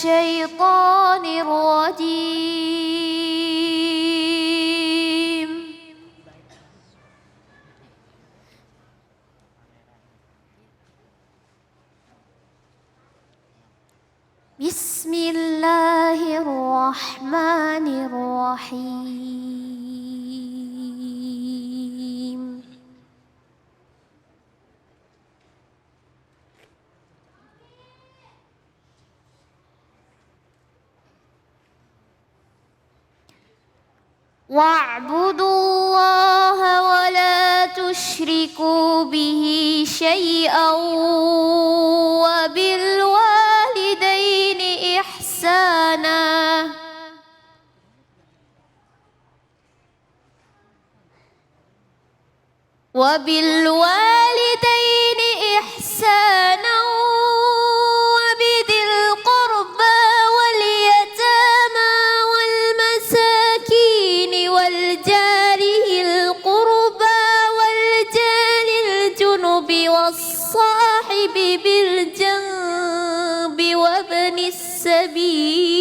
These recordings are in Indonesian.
الشيطان الرجيم بسم الله الرحمن الرحيم واعبدوا الله ولا تشركوا به شيئا وبالوالدين إحسانا وبذي القربى واليتامى والمساكين والجار ذي القربى والجار الجنب والصاحب بالجنب وابن السبيل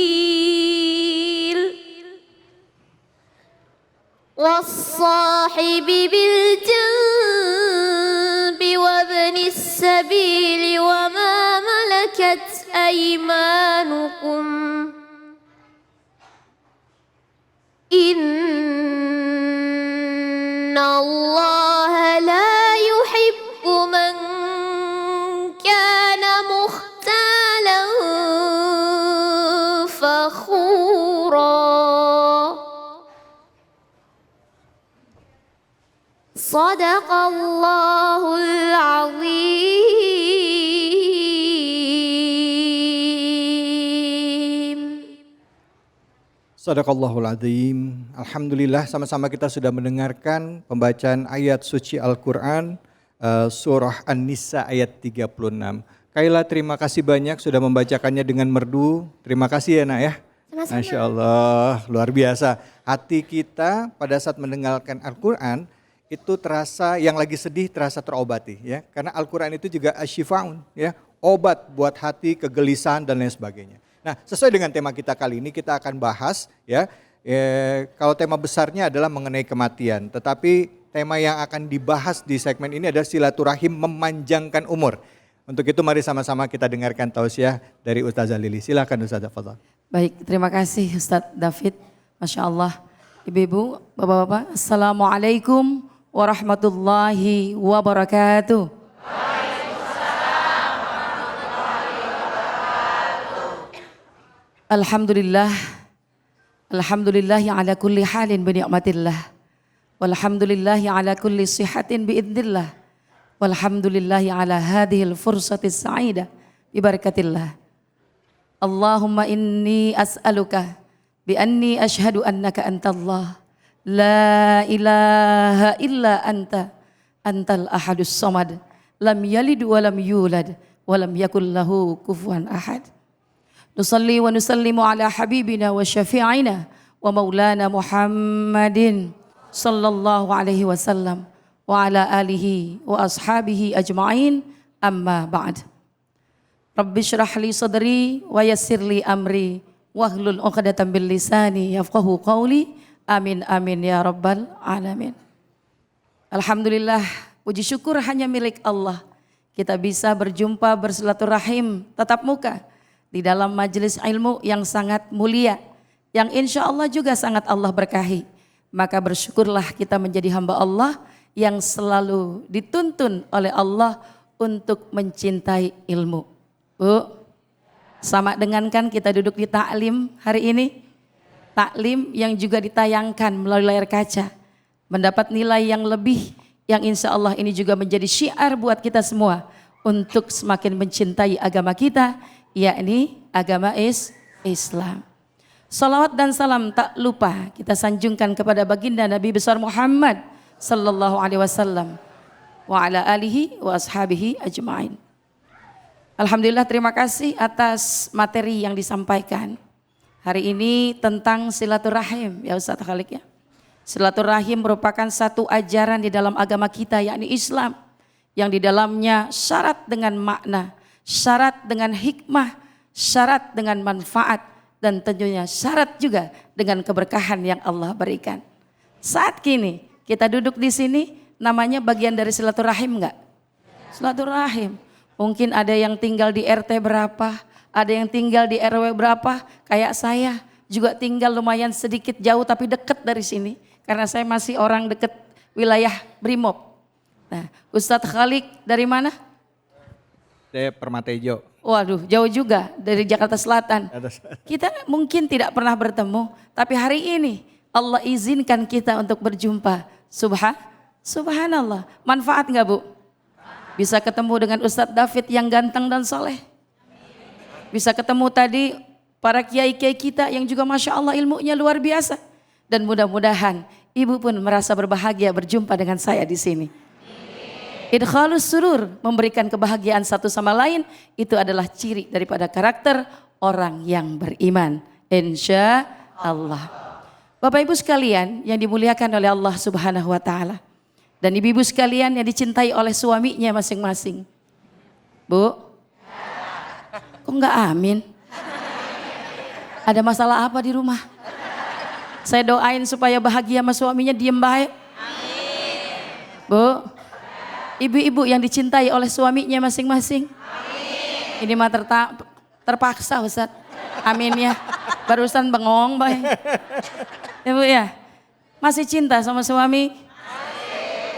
وابن السبيل وما ملكت أيمانكم إن الله لا يحب من كان مختالا فخورا صدق الله العظيم. Sadaqallahul Adzim. Alhamdulillah, sama-sama kita sudah mendengarkan pembacaan ayat suci Al-Quran surah An-Nisa ayat 36. Kaila, terima kasih banyak sudah membacakannya dengan merdu. Terima kasih ya nak ya. Sama-sama. Masya Allah, luar biasa. Hati kita pada saat mendengarkan Al-Quran itu terasa, yang lagi sedih terasa terobati ya. Karena Al-Quran itu juga asyifaun ya, obat buat hati, kegelisahan dan lain sebagainya. Nah, sesuai dengan tema kita kali ini kita akan bahas ya, kalau tema besarnya adalah mengenai kematian. Tetapi tema yang akan dibahas di segmen ini adalah silaturahim memanjangkan umur. Untuk itu mari sama-sama kita dengarkan tausiah dari Ustazah Lili. Silakan Ustazah, fadhal. Baik, terima kasih Ustadz David. Masya Allah. Ibu-ibu, bapak-bapak, Assalamualaikum warahmatullahi wabarakatuh. Alhamdulillah, alhamdulillahi ala kulli halin bi ni'matillah, walhamdulillahi ala kulli sihatin bi idnillah, walhamdulillahi ala hadhil fursatis sa'idah bi barakatillah. Allahumma inni as'aluka bi anni ashhadu annaka antallah la ilaha illa anta antal ahadus samad lam yalid wa lam yulad wa lam yakul lahu kufuwan ahad. Nusalli wa nusallimu ala habibina wa syafi'ina wa maulana Muhammadin sallallahu alaihi wasallam wa ala alihi wa ashabihi ajma'in, amma ba'd. Rabbi syrah li sadri wa yassir li amri wahlul 'uqdatam bil lisani yafqahu qawli. Amin amin ya rabbal alamin. Alhamdulillah, puji syukur hanya milik Allah. Kita bisa berjumpa bersilaturahim tatap muka di dalam majelis ilmu yang sangat mulia, yang insya Allah juga sangat Allah berkahi. Maka bersyukurlah kita menjadi hamba Allah yang selalu dituntun oleh Allah untuk mencintai ilmu. Bu, sama dengan kan kita duduk di taklim hari ini, taklim yang juga ditayangkan melalui layar kaca, mendapat nilai yang lebih, yang insya Allah ini juga menjadi syiar buat kita semua untuk semakin mencintai agama kita, yakni agama Islam. Salawat dan salam tak lupa kita sanjungkan kepada baginda Nabi besar Muhammad sallallahu alaihi wasallam wa ala alihi wa ashabihi ajma'in. Alhamdulillah, terima kasih atas materi yang disampaikan hari ini tentang silaturahim ya Ustaz Khalik ya. Silaturahim merupakan satu ajaran di dalam agama kita yakni Islam, yang di dalamnya syarat dengan makna, syarat dengan hikmah, syarat dengan manfaat, dan tentunya syarat juga dengan keberkahan yang Allah berikan. Saat kini kita duduk di sini namanya bagian dari silaturahim enggak? Silaturahim. Mungkin ada yang tinggal di RT berapa, ada yang tinggal di RW berapa, kayak saya juga tinggal lumayan sedikit jauh tapi dekat dari sini. Karena saya masih orang dekat wilayah Brimob. Nah, Ustadz Khalik dari mana? Saya Permatejo. Waduh, jauh juga dari Jakarta Selatan. Kita mungkin tidak pernah bertemu, tapi hari ini Allah izinkan kita untuk berjumpa. Subhanallah. Manfaat nggak Bu? Bisa ketemu dengan Ustadz David yang ganteng dan soleh. Bisa ketemu tadi para kiai-kiai kita yang juga Masya Allah ilmunya luar biasa. Dan mudah-mudahan Ibu pun merasa berbahagia berjumpa dengan saya di sini. Idkhalus surur, memberikan kebahagiaan satu sama lain, itu adalah ciri daripada karakter orang yang beriman. Insya Allah. Bapak Ibu sekalian yang dimuliakan oleh Allah Subhanahu wa Ta'ala. Dan ibu-ibu sekalian yang dicintai oleh suaminya masing-masing. Bu, kok enggak amin? Ada masalah apa di rumah? Saya doain supaya bahagia sama suaminya, diem baik. Bu, ibu-ibu yang dicintai oleh suaminya masing-masing. Ini mah terpaksa Ustaz. Amin ya. Barusan bengong baik. Ya Bu ya. Masih cinta sama suami?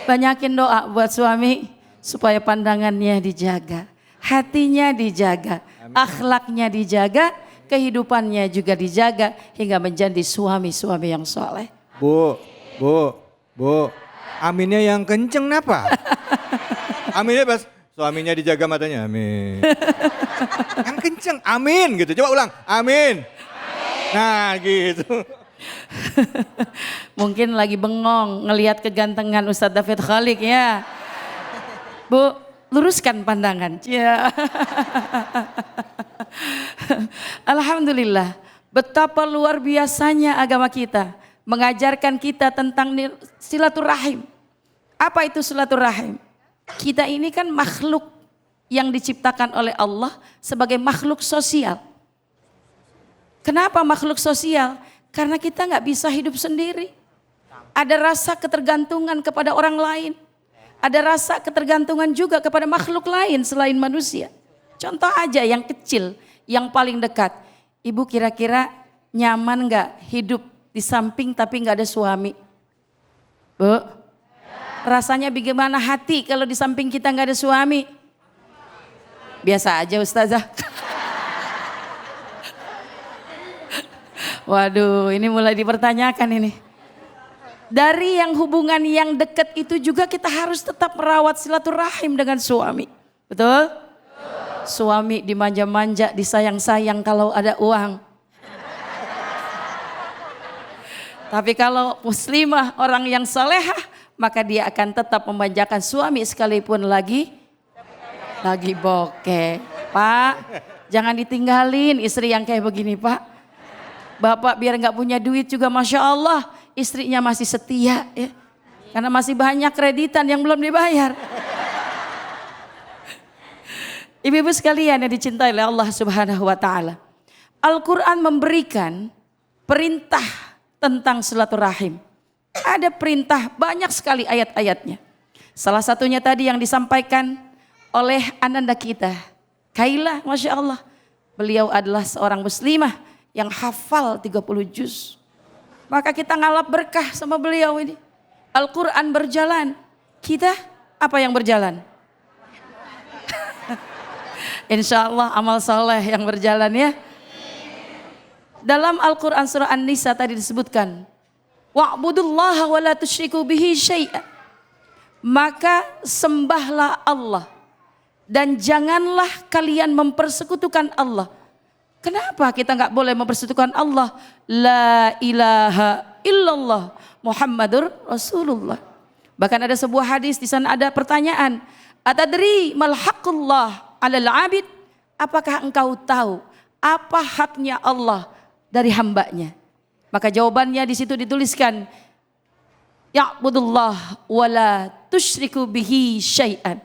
Banyakin doa buat suami supaya pandangannya dijaga, hatinya dijaga, akhlaknya dijaga, kehidupannya juga dijaga hingga menjadi suami-suami yang soleh. Bu, aminnya yang kenceng napa? Aminnya pas suaminya dijaga matanya, amin. Yang kenceng, amin gitu. Coba ulang, amin. Nah gitu. Mungkin lagi bengong ngelihat kegantengan Ustadz David Khalik ya. Bu, luruskan pandangan. Ya. Alhamdulillah, betapa luar biasanya agama kita mengajarkan kita tentang silaturahim. Apa itu silaturahim? Kita ini kan makhluk yang diciptakan oleh Allah sebagai makhluk sosial. Kenapa makhluk sosial? Karena kita nggak bisa hidup sendiri. Ada rasa ketergantungan kepada orang lain. Ada rasa ketergantungan juga kepada makhluk lain selain manusia. Contoh aja yang kecil, yang paling dekat. Ibu kira-kira nyaman nggak hidup di samping tapi nggak ada suami? Bu, rasanya bagaimana hati kalau di samping kita nggak ada suami? Biasa aja Ustazah. Waduh, ini mulai dipertanyakan ini. Dari yang hubungan yang dekat itu juga kita harus tetap merawat silaturahim dengan suami. Betul? Suami dimanja-manja, disayang-sayang kalau ada uang. Tapi kalau muslimah, orang yang salehah, maka dia akan tetap memanjakan suami sekalipun lagi bokeh. Pak, jangan ditinggalin istri yang kayak begini Pak. Bapak biar nggak punya duit juga Masya Allah istrinya masih setia ya. Karena masih banyak kreditan yang belum dibayar. Ibu-ibu sekalian yang dicintai oleh Allah Subhanahu wa Ta'ala. Al-Quran memberikan perintah tentang silaturahim. Ada perintah banyak sekali ayat-ayatnya. Salah satunya tadi yang disampaikan oleh ananda kita, Kaila, Masya Allah. Beliau adalah seorang muslimah yang hafal 30 juz. Maka kita ngalap berkah sama beliau ini. Al-Quran berjalan. Kita apa yang berjalan? Insya Allah amal soleh yang berjalan ya. Dalam Al-Quran surah An-Nisa tadi disebutkan. Wa'budullaha wa la tusyriku bihi syai'an. Maka sembahlah Allah. Dan janganlah kalian mempersekutukan Allah. Kenapa kita nggak boleh mempersekutukan Allah? La ilaha illallah Muhammadur Rasulullah. Bahkan ada sebuah hadis di sana ada pertanyaan. Atadri mal haqqullah 'alal 'abid? Apakah engkau tahu apa haknya Allah dari hambanya? Maka jawabannya di situ dituliskan ya'budullah wa la tusyriku bihi syai'an.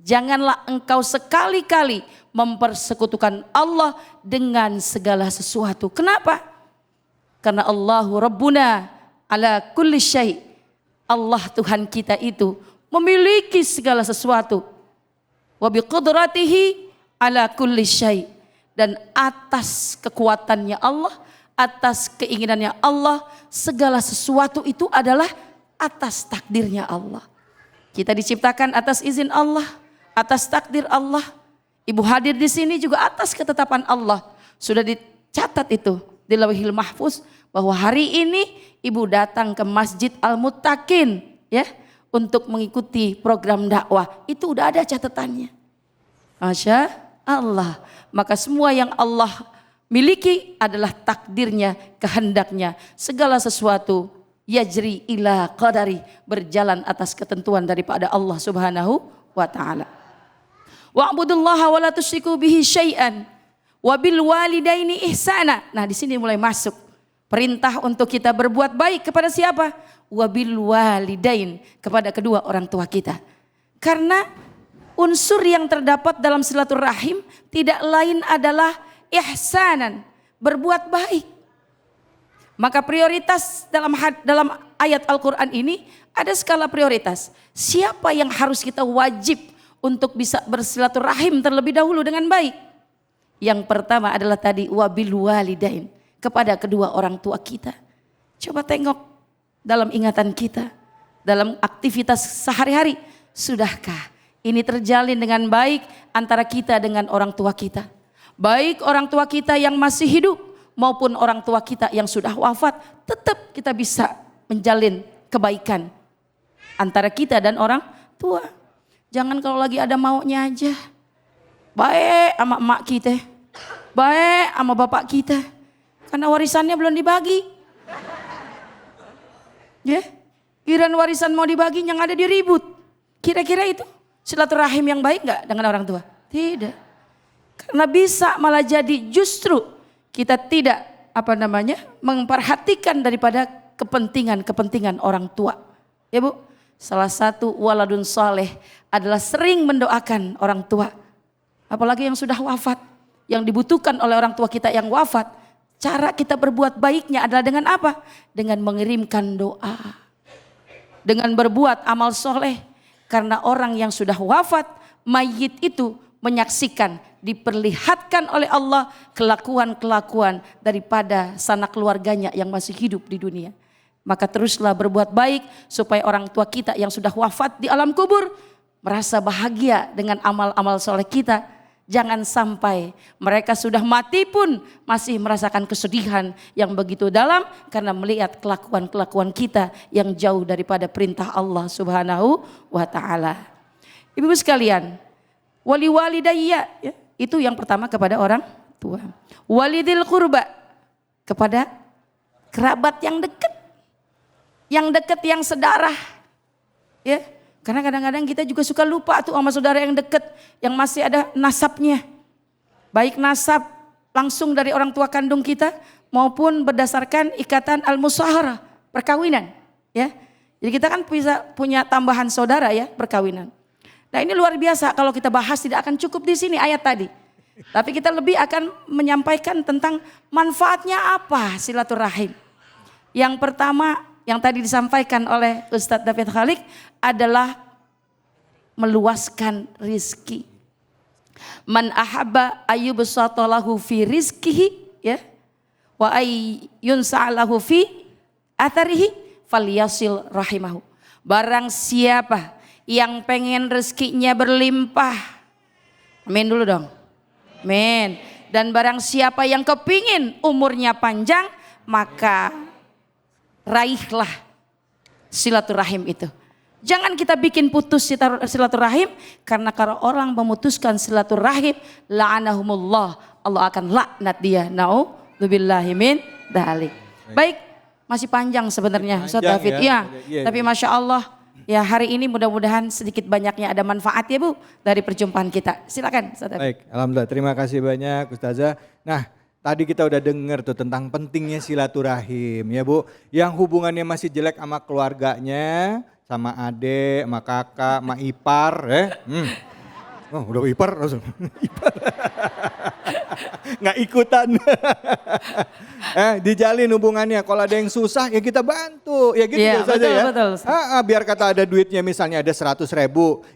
Janganlah engkau sekali-kali mempersekutukan Allah dengan segala sesuatu. Kenapa? Karena Allahu Rabbuna ala kulli syai'. Allah Tuhan kita itu memiliki segala sesuatu. Wa biqudratihi ala kulli syai'. Dan atas kekuatannya Allah, atas keinginannya Allah, segala sesuatu itu adalah atas takdirnya Allah. Kita diciptakan atas izin Allah, atas takdir Allah. Ibu hadir di sini juga atas ketetapan Allah. Sudah dicatat itu di Lauhil Mahfuz bahwa hari ini ibu datang ke Masjid Al-Muttaqin ya untuk mengikuti program dakwah. Itu udah ada catatannya. Masya Allah. Maka semua yang Allah miliki adalah takdirnya, kehendaknya. Segala sesuatu yajri ila qadari, berjalan atas ketentuan daripada Allah Subhanahu wa taala. Wa'budullaha wa la tusyriku bihi syai'an wa bil walidaini ihsana. Nah, di sini mulai masuk perintah untuk kita berbuat baik kepada siapa? Wa bil walidain, kepada kedua orang tua kita. Karena unsur yang terdapat dalam silaturahim tidak lain adalah ihsanan, berbuat baik. Maka prioritas dalam ayat Al-Quran ini ada skala prioritas. Siapa yang harus kita wajib untuk bisa bersilaturahim terlebih dahulu dengan baik? Yang pertama adalah tadi wabil walidain, kepada kedua orang tua kita. Coba tengok dalam ingatan kita, dalam aktivitas sehari-hari, sudahkah ini terjalin dengan baik antara kita dengan orang tua kita? Baik orang tua kita yang masih hidup maupun orang tua kita yang sudah wafat, tetap kita bisa menjalin kebaikan antara kita dan orang tua. Jangan kalau lagi ada maunya aja. Baik sama emak kita, baik sama bapak kita, karena warisannya belum dibagi. Ya, giliran warisan mau dibagi yang ada diribut. Kira-kira itu silaturahim yang baik nggak dengan orang tua? Tidak. Karena bisa malah jadi justru kita tidak memperhatikan daripada kepentingan orang tua. Ya Bu, salah satu waladun saleh adalah sering mendoakan orang tua. Apalagi yang sudah wafat, yang dibutuhkan oleh orang tua kita yang wafat. Cara kita berbuat baiknya adalah dengan apa? Dengan mengirimkan doa. Dengan berbuat amal soleh. Karena orang yang sudah wafat, mayit itu menyaksikan, diperlihatkan oleh Allah kelakuan-kelakuan daripada sanak keluarganya yang masih hidup di dunia. Maka teruslah berbuat baik supaya orang tua kita yang sudah wafat di alam kubur merasa bahagia dengan amal-amal soleh kita. Jangan sampai mereka sudah mati pun masih merasakan kesedihan yang begitu dalam karena melihat kelakuan-kelakuan kita yang jauh daripada perintah Allah Subhanahu wa taala. Ibu sekalian, wali walidayya ya, itu yang pertama kepada orang tua. Walidil qurba, kepada kerabat yang dekat. Yang dekat, yang sedarah. Ya, karena kadang-kadang kita juga suka lupa tuh sama saudara yang dekat, yang masih ada nasabnya. Baik nasab langsung dari orang tua kandung kita maupun berdasarkan ikatan al-musaharah, perkawinan, ya. Jadi kita kan bisa punya tambahan saudara ya, perkawinan. Nah, ini luar biasa, kalau kita bahas tidak akan cukup di sini ayat tadi. Tapi kita lebih akan menyampaikan tentang manfaatnya apa silaturahim. Yang pertama yang tadi disampaikan oleh Ustadz David Khalik adalah meluaskan rizki. Man ahabba ayyubsata lahu fi rizkihi ya wa ayyunsa lahu fi atharihi falyasil rahimahu. Barang siapa yang pengen rezekinya berlimpah, amin dulu dong, amin. Dan barang siapa yang kepingin umurnya panjang, maka raihlah silaturahim itu. Jangan kita bikin putus silaturahim, karena kalau orang memutuskan silaturahim, la'anahumullah, Allah akan laknat dia. Na'udzubillahi min dzalik. Baik, masih panjang sebenarnya Ustaz David. Ya, tapi Masya Allah, ya hari ini mudah-mudahan sedikit banyaknya ada manfaat ya Bu dari perjumpaan kita. Silakan Ustaz David. Baik, alhamdulillah, terima kasih banyak Ustazah. Nah, tadi kita udah dengar tuh tentang pentingnya silaturahim ya Bu. Yang hubungannya masih jelek sama keluarganya, sama adik, sama kakak, sama ipar ya. Oh, udah ipar langsung. Ipar. Nggak ikutan. Dijalin hubungannya. Kalau ada yang susah ya kita bantu. Ya gitu Iya, saja ya. betul. Biar kata ada duitnya misalnya ada 100.000.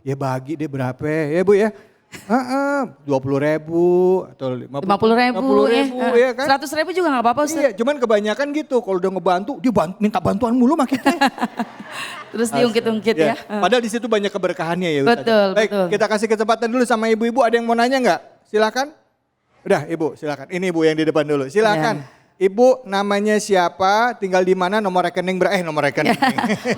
Ya bagi deh berapa ya Bu ya. 20.000 atau 50.000 ya kan. 100.000 juga gak apa-apa Ustaz. Iya, cuman kebanyakan gitu kalau udah ngebantu dia minta bantuan mulu sama kita. Terus diungkit-ungkit ya. Padahal di situ banyak keberkahannya ya Ustaz. Betul, Baik, betul. kita kasih kesempatan dulu sama ibu-ibu, ada yang mau nanya nggak? Silakan. Udah Ibu, silakan. Ini Ibu yang di depan dulu. Silakan. Ibu namanya siapa, tinggal di mana, nomor rekening nomor rekening.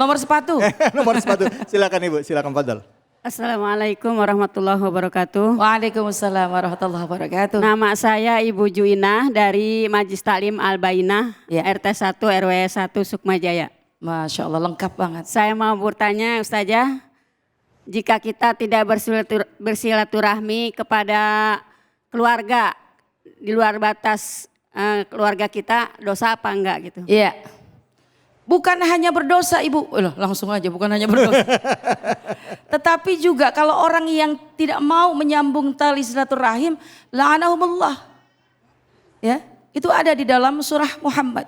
Nomor sepatu. Nomor sepatu. Silakan Ibu, silakan Fadal. Assalamualaikum warahmatullahi wabarakatuh. Waalaikumsalam warahmatullahi wabarakatuh. Nama saya Ibu Juinah dari Majlis Taklim Al-Bainah, Ya. RT 1 RW 1 Sukmajaya. Masya Allah lengkap banget. Saya mau bertanya Ustazah, jika kita tidak bersilaturahmi kepada keluarga di luar batas keluarga kita, dosa apa enggak gitu? Iya. Bukan hanya berdosa Ibu, langsung aja bukan hanya berdosa. Tetapi juga kalau orang yang tidak mau menyambung tali silaturahim, la'anahumullah. Ya, itu ada di dalam surah Muhammad.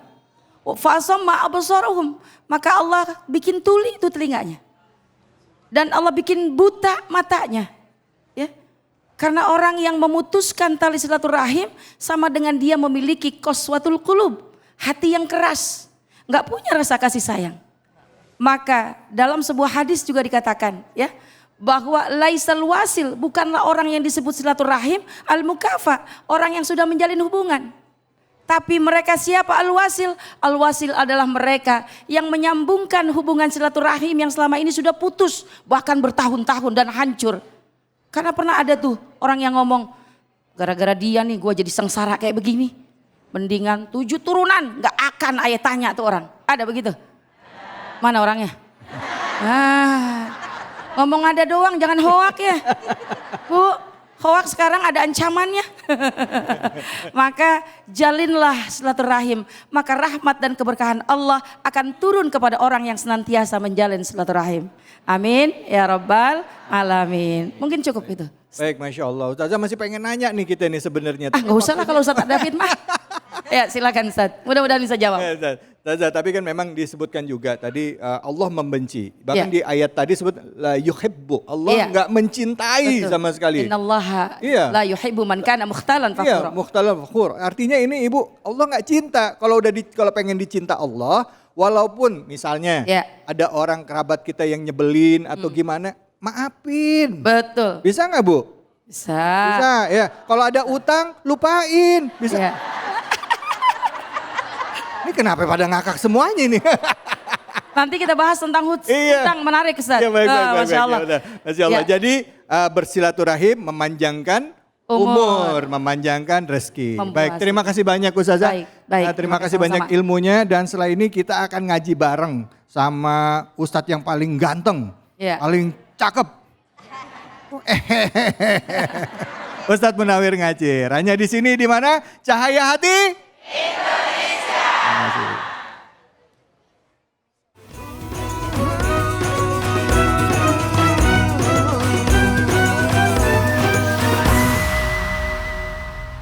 Fa'asamma absaruhum, maka Allah bikin tuli itu telinganya. Dan Allah bikin buta matanya. Ya. Karena orang yang memutuskan tali silaturahim sama dengan dia memiliki qaswatul qulub, hati yang keras. Nggak punya rasa kasih sayang. Maka dalam sebuah hadis juga dikatakan ya bahwa laisal wasil, bukanlah orang yang disebut silaturahim al-mukafa, orang yang sudah menjalin hubungan. Tapi mereka siapa al-wasil? Al-wasil adalah mereka yang menyambungkan hubungan silaturahim yang selama ini sudah putus, bahkan bertahun-tahun dan hancur. Karena pernah ada tuh orang yang ngomong, gara-gara dia nih gue jadi sengsara kayak begini. Mendingan 7 turunan, gak akan ayah tanya tuh orang. Ada begitu? Mana orangnya? Ngomong ada doang, jangan hoak ya. Bu, hoak sekarang ada ancamannya. Maka jalinlah silaturahim. Maka rahmat dan keberkahan Allah akan turun kepada orang yang senantiasa menjalin silaturahim. Amin ya rabbal alamin. Mungkin cukup itu. Baik, Masya Allah. Ustazah masih pengen nanya nih kita nih sebenarnya. Gak usah lah kalau Ustaz David mah. Ya silakan Ustaz, mudah-mudahan bisa jawab. Ustazah, tapi kan memang disebutkan juga tadi Allah membenci. Bahkan Ya. di ayat tadi sebut la yuhibbu. Allah Iya. nggak mencintai Betul. sama sekali. Innallaha Iya. la yuhibbu man kana mukhtalan Iya, fakhura. mukhtalan fakhur. Artinya ini Ibu, Allah nggak cinta. Kalau pengen dicinta Allah, walaupun misalnya Ya. ada orang kerabat kita yang nyebelin atau gimana, maafin. Betul. Bisa nggak Bu? Bisa. Bisa ya. Kalau ada utang, lupain. Bisa. Ya. Ini kenapa pada ngakak semuanya ini? Nanti kita bahas tentang Iya. hutang menarik Ustaz. Ya, baik, Masya Allah. Ya udah. Masya Allah. Ya. Jadi bersilaturahim memanjangkan umur, memanjangkan rezeki. Memuasai. Baik, terima kasih banyak Ustazah. Baik. Terima kasih banyak Sama-sama. ilmunya dan setelah ini kita akan ngaji bareng sama Ustadz yang paling ganteng, Ya. paling cakep. Ustadz Munawir Ngacir. Hanya di sini di mana? Cahaya Hati.